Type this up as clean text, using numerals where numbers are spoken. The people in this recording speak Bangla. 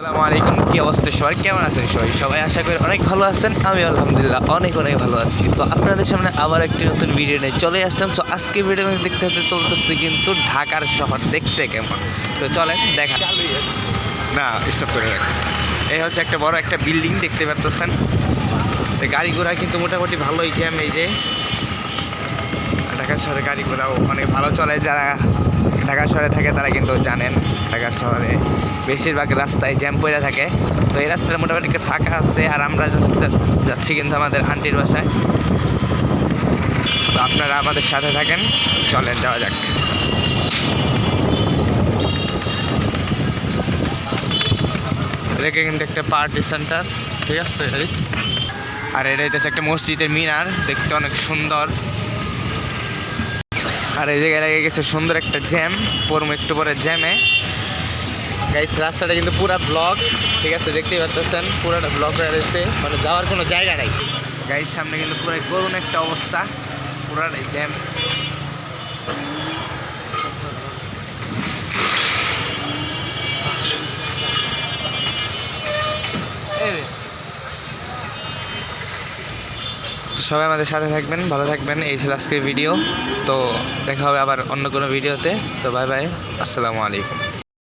আসসালামু আলাইকুম। কি অবস্থা সবাই, কেমন আছেন সবাই আশা করি অনেক ভালো আছেন। আমি আলহামদুলিল্লাহ অনেক ভালো আছি। তো আপনাদের সামনে আবার একটি নতুন ভিডিও নিয়ে চলে আসলাম। তো আজকে ভিডিও দেখতে চলতেছে কিন্তু ঢাকার শহর দেখতে কেমন। তো চলেন দেখা। না, স্টপ করে রাখছি। এই হচ্ছে একটা বড় একটা বিল্ডিং দেখতে পাচ্ছেন। তো গাড়ি ঘোড়া কিন্তু মোটামুটি ভালোই জ্যাম। এই যে ঢাকা শহরে গাড়ি ঘোড়াও অনেক ভালো চলে। যারা ঢাকা শহরে থাকে তারা কিন্তু জানেন ঢাকা শহরে বেশিরভাগ রাস্তায় জ্যাম পড়ে থাকে। তো এই রাস্তাটা মোটামুটি একটা ফাঁকা আছে। আর আমরা যাচ্ছি কিন্তু আমাদের আন্টির বাসায়। তো আপনারা আমাদের সাথে থাকেন, চলেন যাওয়া যাক। এটা কিন্তু একটা পার্টি সেন্টার, ঠিক আছে। আর এটা হচ্ছে একটা মসজিদের মিনার, দেখতে অনেক সুন্দর। আর এই জায়গায় লেগে গেছে সুন্দর একটা জ্যাম, পরম একটু পরে জ্যামে গাইস। রাস্তাটা কিন্তু পুরা ব্লক, ঠিক আছে, দেখতেই পাচ্ছেন পুরাটা ব্লক হয়ে রয়েছে, মানে যাওয়ার কোনো জায়গা নাই গাইস। সামনে কিন্তু পুরাই করুণ একটা অবস্থা, পুরাটাই জ্যাম। সবাই আমাদের সাথে থাকবেন, ভালো থাকবেন। এই ছিল আজকের ভিডিও। তো দেখা হবে আবার অন্য কোনো ভিডিওতে। তো বাই বাই, আসসালামু আলাইকুম।